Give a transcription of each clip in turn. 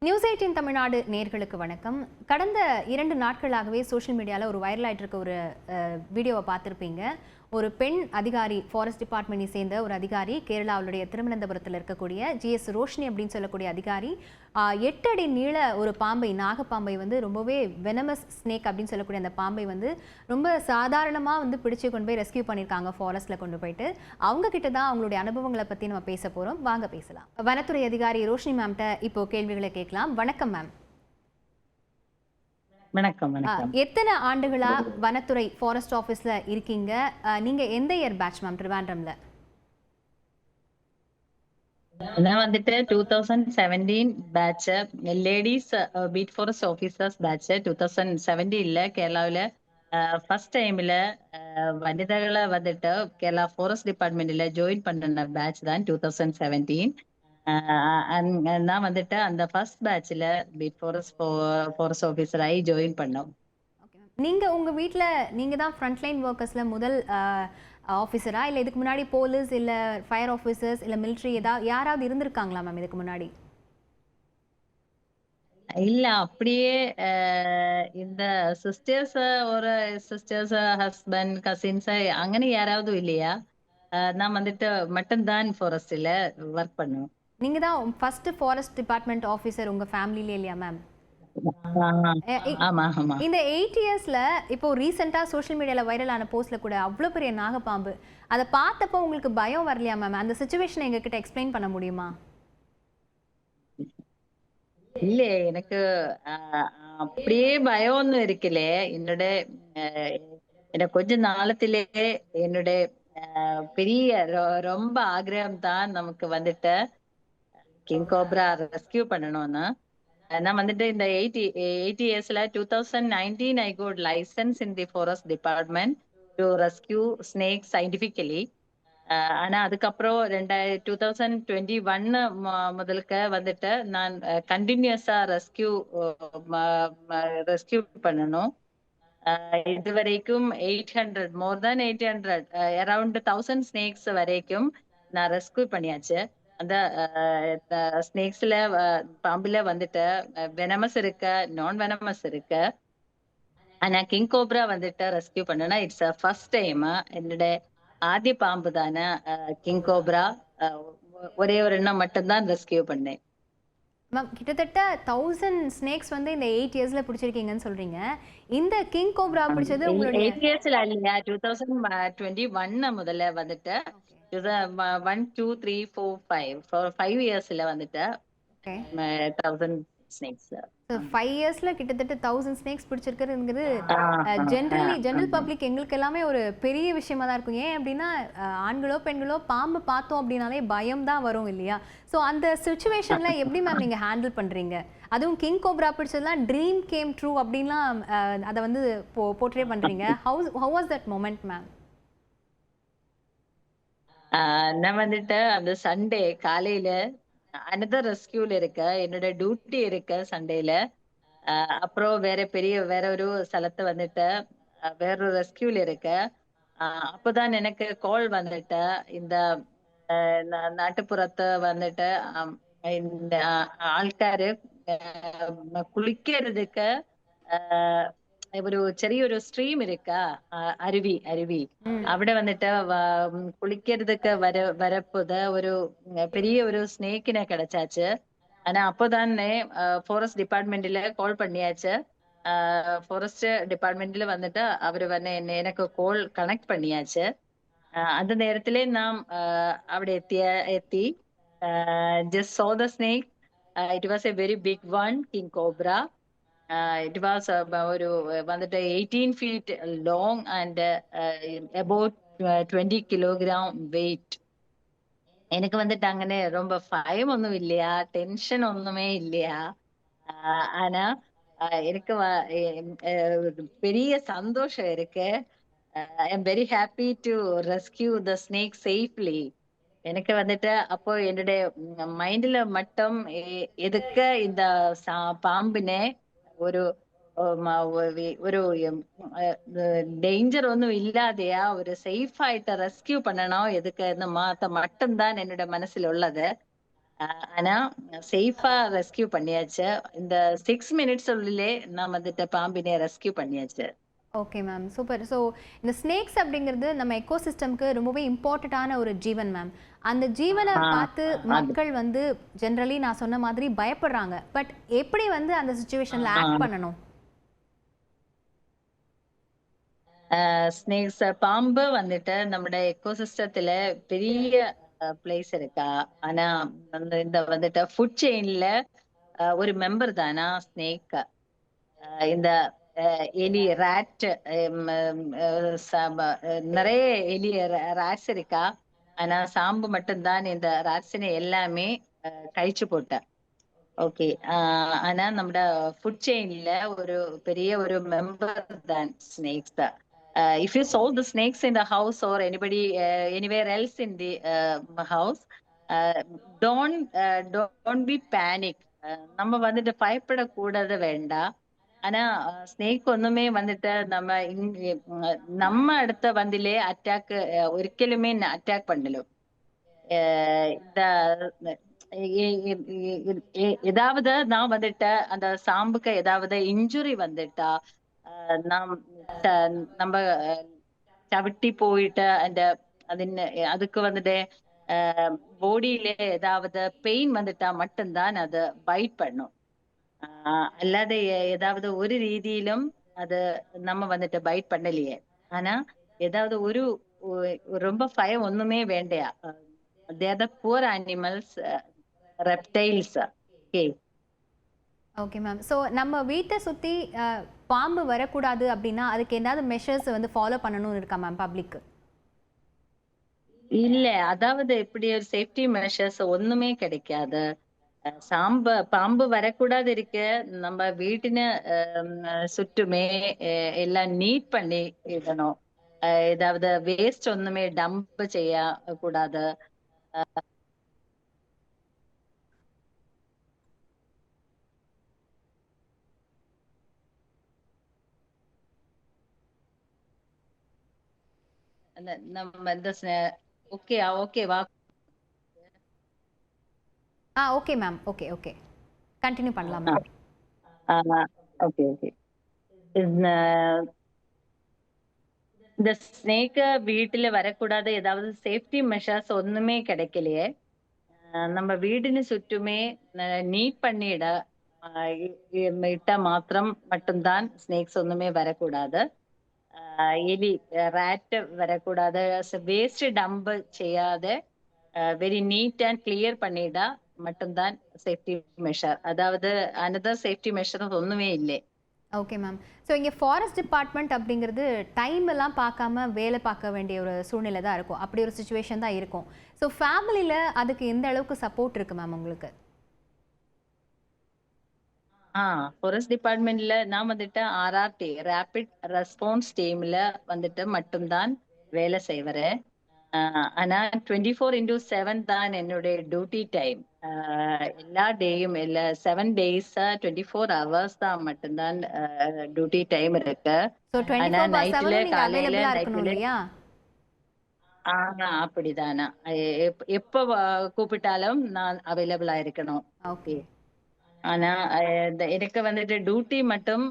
News 18 Tamil Nadu நேர்களுக்கு வணக்கம். கடந்த 2 நாட்களாகவே சோஷியல் மீடியாவில் ஒரு வைரல் ஆயிட்டு இருக்க ஒரு வீடியோவை பார்த்துருப்பீங்க. ஒரு பெண் அதிகாரி, ஃபாரஸ்ட் டிபார்ட்மெண்ட்டை சேர்ந்த ஒரு அதிகாரி, கேரளாவுடைய திருவனந்தபுரத்தில் இருக்கக்கூடிய ஜிஎஸ் ரோஷினி அப்படின்னு சொல்லக்கூடிய அதிகாரி 8 அடி நீள ஒரு பாம்பை, நாகப்பாம்பை ரொம்பவே வெனமஸ் ஸ்னேக் அப்படின்னு சொல்லக்கூடிய அந்த பாம்பை ரொம்ப சாதாரணமாக பிடிச்சு கொண்டு போய் ரெஸ்கியூ பண்ணியிருக்காங்க ஃபாரஸ்ட்டில் கொண்டு போயிட்டு. அவங்க கிட்ட தான் அவங்களுடைய அனுபவங்களை பற்றி நம்ம பேச போகிறோம். வாங்க பேசலாம். வனத்துறை அதிகாரி ரோஷினி மேம்கிட்ட இப்போ கேள்விகளை கேட்கலாம். வணக்கம் மேம். வணக்கம். வணக்கம். எத்தனை ஆண்டுகளா வனத்துறை ஃபாரஸ்ட் ஆபீஸ்ல இருக்கீங்க? நீங்க எந்த இயர் பேட்ச் மேம் ட்ரிவாண்ட்ரம்ல? நான் 2017 batch ladies beat forest officers batch 2017ல கேரளாவில ஃபர்ஸ்ட் டைம்ல வனிதகளை கேரளா ஃபாரஸ்ட் டிபார்ட்மெண்ட்ல ஜாயின் பண்ண பேட்ச் தான் 2017. நான் அந்த ஃபர்ஸ்ட் பேட்ச்ல பீட் ஃபாரஸ்ட் ஆபீசர் ஆகி ஜாயின் பண்ணோம். நீங்க உங்க வீட்ல நீங்க தான் ஃப்ரண்ட்லைன் ஒர்க்கர்ஸ்ல முதல் ஆபீசரா, இல்ல இதுக்கு முன்னாடி போலீஸ் இல்ல ஃபயர் ஆபீசர்ஸ் இல்ல மிலிட்டரி யாராவது இருந்திருக்காங்களா மேம் இதுக்கு முன்னாடி? இல்ல, அப்படியே இந்த சிஸ்டர்ஸ் ஒரு சிஸ்டர்ஸ் ஹஸ்பண்ட் கசின்ஸ் അങ്ങനെ யாராவது இல்லையா? நான் மட்டும்தான் ஃபாரஸ்ட்ல ஒர்க் பண்ணுவோம். நீங்க தான் ஃபர்ஸ்ட் ஃபாரஸ்ட் டிபார்ட்மெண்ட் ஆபீசர் உங்க ஃபேமிலில இல்லையா மேம்? ஆமா ஆமா. இந்த 8 இயர்ஸ்ல இப்போ ரீசெண்டா சோஷியல் மீடியால வைரல் ஆன போஸ்ட்ல கூட அவ்வளவு பெரிய நாகப்பாம்பு, அதை பார்த்தப்போ உங்களுக்கு பயம் வரலையா மேம்? அந்த சிச்சுவேஷனை எங்ககிட்ட எக்ஸ்பிளைன் பண்ண முடியுமா? இல்ல, எனக்கு அப்படியே பயம் ஒன்னும் இருக்கல. எனக்கு கொஞ்ச நாளத்திலே என்னுடைய பெரிய ரொம்ப ஆக்ரகம் தான் நமக்கு கிங் கோப்ரா ரெஸ்கியூ பண்ணணும்னு. நான் இந்த 80 இயர்ஸ்ல 2019 I got license in the forest department to rescue snakes scientifically. ஆனா அதுக்கப்புறம் 2021 முதலுக்கு நான் கண்டினியூஸா ரெஸ்கியூ பண்ணணும். இதுவரைக்கும் 800 மோர் தேன் 800 அரௌண்ட் 1000 ஸ்னேக்ஸ் வரைக்கும் நான் ரெஸ்கியூ பண்ணியாச்சு. அந்த ஸ்னேக்ஸ்ல பாம்புல வெனமஸ் இருக்கு, நான் வெனமஸ் இருக்கு. ஆனா கிங் கோப்ரா ரெஸ்கியூ பண்ணனா இட்ஸ் ஃபர்ஸ்ட் டைம். என்னுடைய ஆதி பாம்பு தானே கிங் கோப்ரா. ஒரே ஒரு எண்ணம் மட்டும்தான் ரெஸ்கியூ பண்ணேன். மேம், கிட்டத்தட்ட 1000 ஸ்னேக்ஸ் இந்த 8 இயர்ஸ்ல பிடிச்சிருக்கீங்கன்னு சொல்றீங்க. இந்த கிங் கோப்ரா பிடிச்சது உங்களுடைய 8 இயர்ஸ்ல இல்லையா, 2021 முதல்ல 1 2 3 4 5 இயர்ஸ்ல 1000 ஸ்னேக்ஸ். 5 இயர்ஸ்ல கிட்டத்தட்ட 1000 ஸ்னேக்ஸ் பிடிச்சிருக்கிறது ஜெனரல் பப்ளிக் எங்களுக்கு எல்லாமே ஒரு பெரிய விஷயமா தான் இருக்கும். ஏன் அப்படின்னா ஆண்களோ பெண்களோ பாம்பு பார்த்தோம் அப்படின்னாலே பயம் தான் வரும் இல்லையா? ஸோ அந்த சுச்சுவேஷன்ல எப்படி மேம் நீங்க ஹேண்டில் பண்றீங்க? அதுவும் கிங் கோப்ரா பிடிச்சதுலாம் ட்ரீம் கேம் ட்ரூ அப்படின்லாம் அதை போர்ட்ரே பண்றீங்க. How was that moment ma'am? நான் அந்த சண்டே காலையில அனதர் ரெஸ்கியூல இருக்க, என்னோட டியூட்டி இருக்க சண்டேல. அப்புறம் வேற ஒரு ஸ்தலத்தை வேறொரு ரெஸ்கியூல இருக்க. அப்பதான் எனக்கு கால் இந்த நாட்டுப்புறத்தை இந்த ஆள்காரு குளிக்கிறதுக்கு ஒரு ചെറിയൊരു ஸ்ட்ரீம் இருக்கா, அருவி അവിടെ குளிக்கிறதுக்கு வரப்போத ஒரு பெரிய ஒரு ஸ்னேக்கினை கிடைச்சாச்சு. ஆனா அப்போதானே ஃபாரஸ்ட் டிபார்ட்மெண்ட்ல கால் பண்ணியாச்சு. ஃபாரஸ்ட் டிபார்ட்மெண்ட்ல அவரு எனக்கு கால் கனெக்ட் பண்ணியாச்சு. அந்த நேரத்திலே நாம் അവിടെ எத்தி just saw the snake. It was a very big one, king cobra. It was ഒരു 18 feet long and about 20 kilogram weight. எனக்கு അങ്ങനെ ரொம்ப பயம் ஒன்றும் இல்லையா, டென்ஷன் ஒண்ணுமே இல்லையா. ஆனா எனக்கு பெரிய சந்தோஷம் இருக்கு. I am very happy to rescue the snake safely. எனக்கு அப்போ என்னுடைய மைண்ட்ல மட்டும் எதுக்கு இந்த பாம்பிനെ ஒரு ഒരു ഡേഞ്ചർ ഒന്നും ഇല്ലാതെയാ ഒരു സേഫ് ആയിട്ട് റെസ്ക്യൂ பண்ணணும், எதுக்கு மட்டும்தான் என்னோட மனசுல உள்ளது. ஆனா சேஃபா ரெஸ்கியூ பண்ணியாச்சு. இந்த 6 மினிட்ஸ் உள்ளிலே நான் வந்துட்டு பாம்பினை ரெஸ்கியூ பண்ணியாச்சு. Okay ma'am. சூப்பர். ஸோ இந்த ஸ்னேக்ஸ் அப்படிங்கிறது நம்ம எக்கோசிஸ்டம்க்கு ரொம்பவே இம்பார்ட்டன்ட்டான ஒரு ஜீவன் மேம். அந்த ஜீவன ஆ பார்த்து அது மக்கள் வந்து ஜெனரலி நான் சொன்ன மாதிரி பயப்படுறாங்க. பட் எப்படி வந்து அந்த சிச்சுவேஷன்ல ஆ ஆக்ட் பண்ணணும்? ஸ்னேக்ஸ் பாம்பு வந்துட்டு നമ്മുടെ எக்கோசிஸ்டத்துல பெரிய பிளேஸ் இருக்கா. ஆனா இந்த வந்துட்டு ஃபுட் செயின்ல ஒரு மெம்பர் தானா ஸ்னேக். இந்த எலி ராட் நிறைய எலி ராட்ஸ் இருக்கா. ஆனா சாம்பு மட்டும்தான் இந்த ராட்ஸினை எல்லாமே கழிச்சு போட்ட. ஓகே. ஆனா നമ്മുടെ ஃபுட் செயின்ல ஒரு பெரிய ஒரு மெம்பர் தான் snakes. If you saw the snakes in the house or anybody anywhere else in the house, uh, don't be panic. நம்ம வந்துட்டு பயப்படக்கூடாது வேண்டாம். ஆனா സ്നേക്ക് ഒന്നുമേ വന്നിട്ട് നമ്മ അടുത്ത വന്നില്ലേ അറ്റാക്ക് ഒരിക്കലുമേ അറ്റാക്ക് பண்ணலும். இந்த ஏதாவது நான் வந்துட்டு அந்த சாம்புக்கு ஏதாவது இன்ஜுரி வந்துட்டா நாம் நம்ம ചവിട്ടി പോയിട്ട് அதுக்கு வந்துட்டு ബോഡിയിലെ ஏதாவது பெயின் வந்துட்டா மட்டும்தான் அது பைட் பண்ணும். அல்லாத ஏதாவது ஒரு ரீதியிலும் அது நம்ம வந்துட்டு பைட் பண்ணலையே. ஆனா ஏதாவது ஒரு ரொம்ப பயம் ஒண்ணுமே வேண்டையா. They are the poor animals, reptiles. Okay. Okay ma'am. So நம்ம வீட்டை சுத்தி பாம்பு வரக்கூடாது அப்படின்னா, அதுக்கு ஏதாவது மெஷர்ஸ் வந்து ஃபாலோ பண்ணணும்னு இருக்கா மேம் பப்ளிக்? இல்ல, அதாவது இப்படி ஒரு சேஃப்டி மெஷர்ஸ் ஒண்ணுமே கிடைக்காது. பாம்பு வரக்கூடாது இருக்கு. நம்ம வீட்டின சுற்றுமே எல்லாம் நீட் பண்ணி இடணும். ஏதாவது வேஸ்ட் ஒண்ணுமே டம்ப் செய்ய கூடாது. நம்ம இந்த ஓகே ஓகேவா? Okay ma'am. Okay, okay. Continue பண்ணலாம் மேம். Okay okay. இந்த ஸ்னேக் வீட்டுல வரக்கூடாது ஏதாவது சேஃப்டி மெஷர்ஸ் ஒண்ணுமே கிடைக்கலையே. நம்ம வீടിന് ചുറ്റുമേ நீட் பண்ணிட இட்டா மாத்திரம் மட்டும்தான் ஸ்னேக்ஸ் ஒண்ணுமே வரக்கூடாது. எலி റാറ്റ് வரக்கூடாது. வேஸ்ட் டம்ப் செய்யாத வெரி நீட் அண்ட் கிளியர் பண்ணிட்டா மட்டும்தான் சேஃப்டி மெஷர். அதாவது அனதர் சேஃப்டி மெஷர் ஒண்ணுமே இல்லை. Okay ma'am. ஸோ இங்கே ஃபாரஸ்ட் டிபார்ட்மெண்ட் அப்படிங்கிறது டைம் எல்லாம் பார்க்காம வேலை பார்க்க வேண்டிய ஒரு சூழ்நிலை தான் இருக்கும். அப்படி ஒரு சுச்சுவேஷன் தான் இருக்கும். ஸோ ஃபேமிலியில் அதுக்கு எந்த அளவுக்கு சப்போர்ட் இருக்கு மேம் உங்களுக்கு? ஃபாரஸ்ட் டிபார்ட்மெண்ட்ல நான் வந்துட்டு RRT ரேபிட் ரெஸ்பான்ஸ் டீம்ல வந்துட்டு மட்டும்தான் வேலை செய்வறேன். ஆனா 24/7 தான் என்னுடைய டியூட்டி டைம். எல்லா டேயும் இல்ல 7 டேஸ் 24 ஹவர்ஸ் தான் மட்டும்தான் டியூட்டி டைம் இருக்கு. ஸோ ஆனா 24/7 நைட்ல நீங்க காலையில அவைலபிளா இருக்கணும் நைட்ல இல்லையா? அப்படிதானா. எப்ப கூப்பிட்டாலும் நான் அவைலபிளா இருக்கணும். ஓகே. ஆனா எனக்கு வந்துட்டு டியூட்டி மட்டும்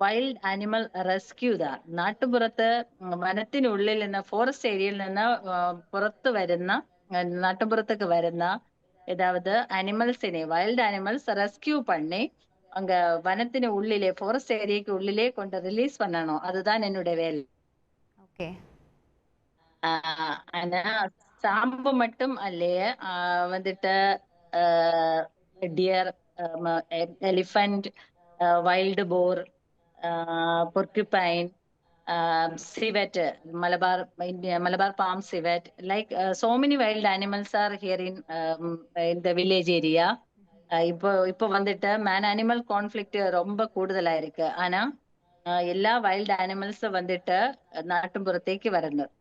വൈൽഡ് ആനിമൽ റെസ്ക്യൂ தான். നാട്ടുപുറത്ത് വനത്തിനുള്ളിൽ നിന്ന് ഫോറസ്റ്റ് ഏരിയയിൽ നിന്ന് പുറത്തു വരുന്ന നാട്ടുപുറത്തേക്ക് വരുന്ന ஏதாவது அனிமல்ஸினை வைல்ட் அனிமல்ஸ் ரெஸ்கியூ பண்ணி அங்க வனத்தின் உள்ளிலே ஃபாரஸ்ட் ஏரியாக்கு உள்ளிலே கொண்டு ரிலீஸ் பண்ணணும். அதுதான் என்னுடைய வேலை. ஓகே. ஆனா சாம்பு மட்டும் அல்லையே வந்துட்டு dear, elephant, wild bore, porcupine, civet, Malabar palm civet. Like so many wild animals are here in the village area. இப்போ வந்துட்டு மேன் அனிமல் கான்ஃபிளிக்ட் ரொம்ப கூடுதலா இருக்கு. ஆனா எல்லா வைல்ட் அனிமல்ஸ் வந்துட்டு நாட்டுப்புறത്തേக்கு வரணும்.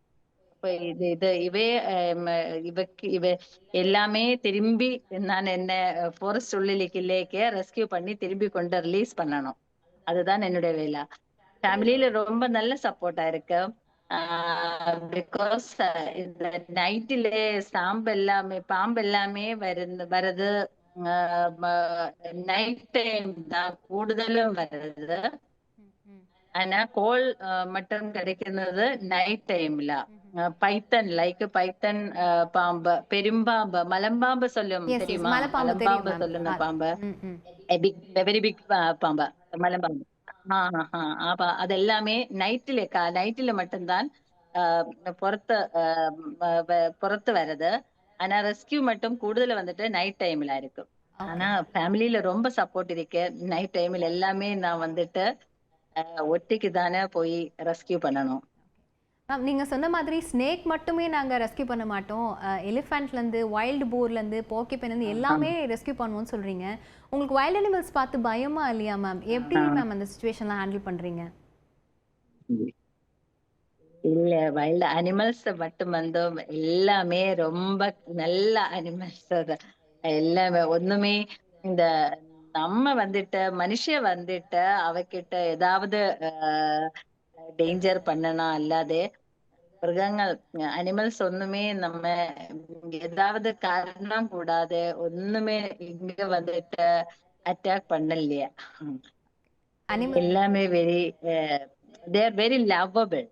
இப்ப இவ எல்லாமே திரும்பி நான் என்ன ஃபாரஸ்ட் உள்ளிலேக்கு ரெஸ்கியூ பண்ணி திரும்பி கொண்டு ரிலீஸ் பண்ணணும். அதுதான் என்னுடைய வேலை. ஃபேமிலியில ரொம்ப நல்ல சப்போர்ட்டா இருக்கு. பிகாஸ் இந்த நைட்டிலே பாம்பு எல்லாமே வருது. நைட் டைம் தான் கூடுதலும் வருது. ஆனா கோல் மட்டும் கிடைക്കുന്നത് நைட் டைம்ல. பைத்தன் பாம்பு, பெரும்பாம்பு, மலம்பாம்பு சொல்லும் எஸ் எஸ் தெரியுமா? மலைப்பாம்பு தெரியும் மலம்பாம்பு மேம். சொல்லுன பாம்பு, ம் ம் வெரி பிக் பாம்பு, மலம்பாம்பு. அப்ப அதெல்லாமே நைட்டில மட்டும்தான் புறத்து புறத்து வருது. ஆனா ரெஸ்கியூ மட்டும் கூடுதல் வந்துட்டு நைட் டைம்ல இருக்கு. ஓகே ஆனா ஃபேமிலில ரொம்ப சப்போர்ட் இருக்கு. நைட் டைம்ல எல்லாமே நான் வந்துட்டு ஒட்டிக்கு தானே போய் ரெஸ்கியூ பண்ணணும். மேம் நீங்க சொன்ன மாதிரி ஸ்னேக் மட்டுமே நாங்க ரெஸ்க்யூ பண்ண மாட்டோம். எலிஃபண்ட்லேருந்து, வைல்டு போர்லேருந்து, போக்கிபேன்லேருந்து எல்லாமே ரெஸ்க்யூ பண்ணுவோம்னு சொல்றீங்க. உங்களுக்கு வைல்ட் அனிமல்ஸ் பார்த்து பயமா இல்லையா மேம்? எப்படி மேம் அந்த சிச்சுவேஷன்லாம் ஹேண்டில் பண்றீங்க? இல்ல, வைல்ட் அனிமல்ஸ் மட்டும் வந்து எல்லாமே ரொம்ப நல்ல அனிமல்ஸ். எல்லாமே ஒண்ணுமே இந்த நம்ம வந்துட்டு மனுஷ வந்துட்டு அவகிட்ட ஏதாவது டேஞ்சர் பண்ணனா அல்லாதே மிருகங்கள் அனிமல்ஸ் ஒண்ணுமே நம்ம ஏதாவது காரணம் கூடாது ஒண்ணுமே இங்க வந்துட்டு அட்டாக் பண்ணலையா. அனிமல் எல்லாமே they are very lovable.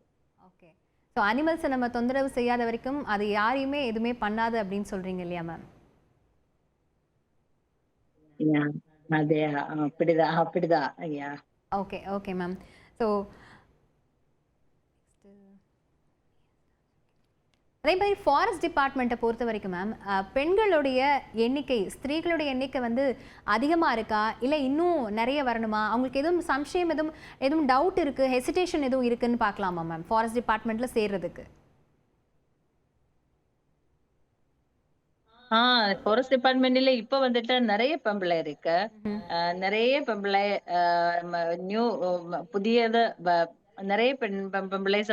Okay. So அனிமல்ஸை நம்ம தொந்தரவு செய்யாத வரைக்கும் அது யாரையுமே எதுவுமே பண்ணாது அப்படின்னு சொல்றீங்க இல்லையா மேம்? அதே அப்படிதான் அப்படிதான் ஐயா. Okay okay ma'am. ஸோ அதே மாதிரி ஃபாரஸ்ட் டிபார்ட்மெண்ட்டை பொறுத்த வரைக்கும் மேம், பெண்களுடைய எண்ணிக்கை, ஸ்திரீகளுடைய எண்ணிக்கை வந்து அதிகமாக இருக்கா, இல்லை இன்னும் நிறைய வரணுமா? அவங்களுக்கு எதுவும் சம்சயம், எதுவும் எதுவும் டவுட் இருக்குது, ஹெசிடேஷன் எதுவும் இருக்குன்னு பார்க்கலாமா மேம் ஃபாரஸ்ட் டிபார்ட்மெண்ட்டில் சேர்றதுக்கு? ஃபாரஸ்ட் டிபார்ட்மெண்ட்ல இப்ப வந்துட்டு நிறைய பொம்பளை இருக்கு. நிறைய பொம்பளை நியூ புதியது நிறைய பொம்பளைஸ்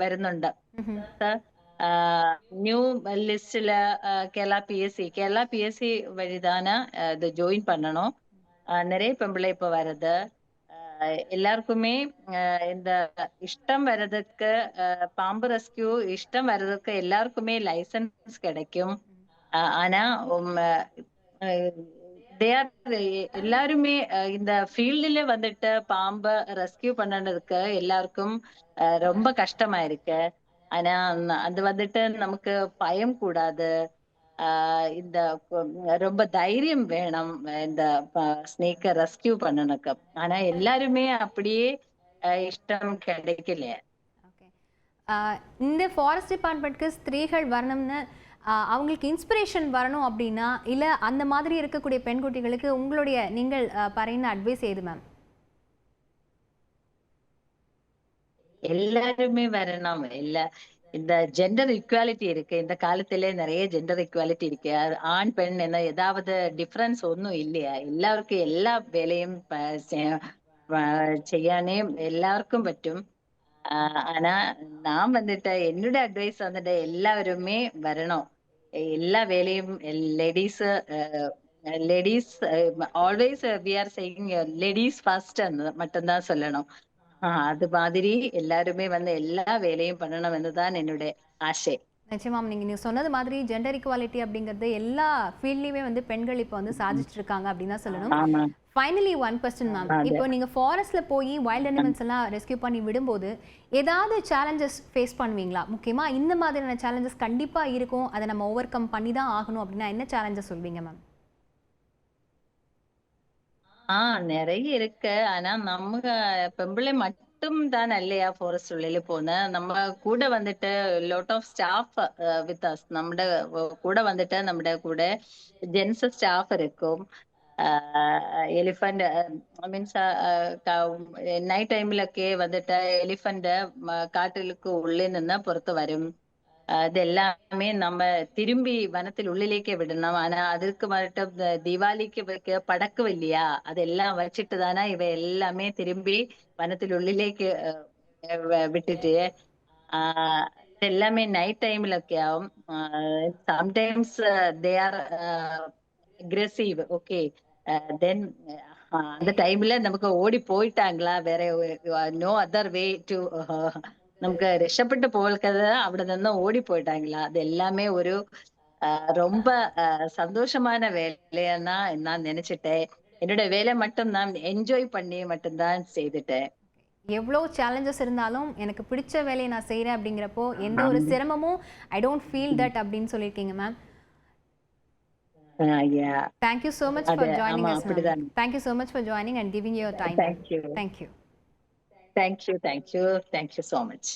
വരുന്നുണ്ട്. நியூ லிஸ்ட்ல கேரளா பிஎஸ்சி வழிதான இது ஜாயின் பண்ணணும். நிறைய பொம்பளை இப்ப வருது. எல்லாருக்குமே இந்த இஷ்டம் வர்றதுக்கு பாம்பு ரெஸ்கியூ இஷ்டம் வர்றதுக்கு எல்லாருக்குமே லைசன்ஸ் கிடைக்கும். ஆனா they are எல்லாருமே இந்த ஃபீல்டுல வந்துட்டு பாம்பை ரெஸ்கியூ பண்ணதுக்கு எல்லாருக்கும் ரொம்ப கஷ்டமா இருக்கு. ஆனா அது வந்துட்டு நமக்கு பயம் கூடாது. இந்த ரொம்ப தைரியம் வேணும் இந்த ஸ்னேக்கை ரெஸ்கியூ பண்ணனுக்கு. ஆனா எல்லாருமே அப்படியே இஷ்டம் கிடைக்கல. ஓகே. இந்த ஃபாரஸ்ட் டிபார்ட்மெண்ட்க்கு ஸ்திரீகள் வரணும்னு அவங்களுக்கு இன்ஸ்பிரேஷன் வரணும் அப்படின்னா, இல்லை அந்த மாதிரி இருக்கக்கூடிய பெண்குட்டிகளுக்கு நீங்கள் பறையின அட்வைஸ் ஏது மேம்? எல்லாருமே வரணும். இந்த ஜெண்டர் ஈக்குவாலிட்டி இருக்கு. இந்த காலத்திலே நிறைய ஜெண்டர் ஈக்குவாலிட்டி இருக்கு. ஆண் பெண் என்ன ஏதாவது டிஃபரன்ஸ் ஒன்றும் இல்லையா? எல்லாருக்கும் எல்லா வேலையும் ചെയ്യാനേ எல்லாருக்கும் பറ്റുம். ஆனா நான் வந்துட்டு என்னோட அட்வைஸ் வந்துட்டு எல்லாருமே வரணும். எல்லா வேலையும் ladies ladies always we are saying ladies first மட்டும்தான் சொல்லணும். அது மாதிரி எல்லாருமே வந்து எல்லா வேலையும் பண்ணணும் தான் என்னுடைய ஆசை. நிச்சயமா நீங்க சொன்னது மாதிரி ஜெண்டர் ஈக்குவாலிட்டி அப்படிங்கிறது எல்லா ஃபீல்ட்லயுமே வந்து பெண்கள் இப்போ வந்து சாதிச்சிட்டு இருக்காங்க அப்படின்னு தான் சொல்லணும். ஆமா. ஃபைனலி ஒன் கொஸ்டின் மேம், இப்போ நீங்க ஃபாரஸ்ட்ல போய் வைல்ட் அனிமல்ஸ் எல்லாம் ரெஸ்கியூ பண்ணி விடும்போது ஏதாவது சேலஞ்சஸ் ஃபேஸ் பண்ணுவீங்களா? முக்கியமா இந்த மாதிரியான சேலஞ்சஸ் கண்டிப்பா இருக்கும், அதை நம்ம ஓவர் கம் பண்ணி தான் ஆகணும் அப்படின்னா என்ன சேலஞ்சஸ் சொல்வீங்க மேம்? நிறைய இருக்கு. ஆனா நம்ம பெம்பிளை மட்டும் தான் இல்லையா ஃபாரஸ்ட் உள்ளே போன நம்ம கூட வந்துட்டு lot of staff with us. നമ്മുടെ കൂടെ വന്നിട്ട് നമ്മുടെ കൂടെ ജെൻസ് സ്റ്റാഫ് இருக்கும். എലിഫന്റ് മീൻസ് നൈറ്റ് ടൈമിലൊക്കെ വന്നിട്ട് എലിഫന്റ് കാട്ടിലേക്ക് ഉള്ളിൽ നിന്ന് പുറത്ത് വരും. இதெல்லாமே நம்ம திரும்பி வனத்தில் உள்ளிலேக்கே விடணும். ஆனா அதுக்கு மட்டும் தீபாவளிக்கு வைக்க படக்கும் இல்லையா, அதெல்லாம் வச்சுட்டு தானே இவ எல்லாமே திரும்பி வனத்தில் உள்ளிலேக்கு விட்டுட்டு எல்லாமே நைட் டைம்ல ஆகும். Sometimes they are aggressive. Okay, then அந்த டைம்ல நமக்கு ஓடி போயிட்டாங்களா, வேற நோ அதர் வே டு നമുക്ക് രക്ഷപ്പെട്ടു പോകൽക്കത് അവിടെ നിന്ന് ഓടി പോയിട്ടാங்களா அது எல்லாமே ஒரு ரொம்ப சந்தோஷமான வேலையா நான் நினைச்சிட்டேன். என்னோட வேலை மட்டும் நான் என்ஜாய் பண்ணி மட்டும்தான் செய்துட்டேன். எவ்வளோ சேலஞ்சஸ் இருந்தாலும் எனக்கு பிடிச்ச வேலையை நான் செய்கிறேன் அப்படிங்கிறப்போ எந்த ஒரு சிரமமும் ஐ டோன்ட் ஃபீல் தட் அப்படின்னு சொல்லியிருக்கீங்க ma'am. Yeah. Thank you so much for அது joining ஆமா us, ma'am. அப்படிதான். Thank you so much for joining and giving your time. Thank you. Thank you. Thank you. Thank you. Thank you so much.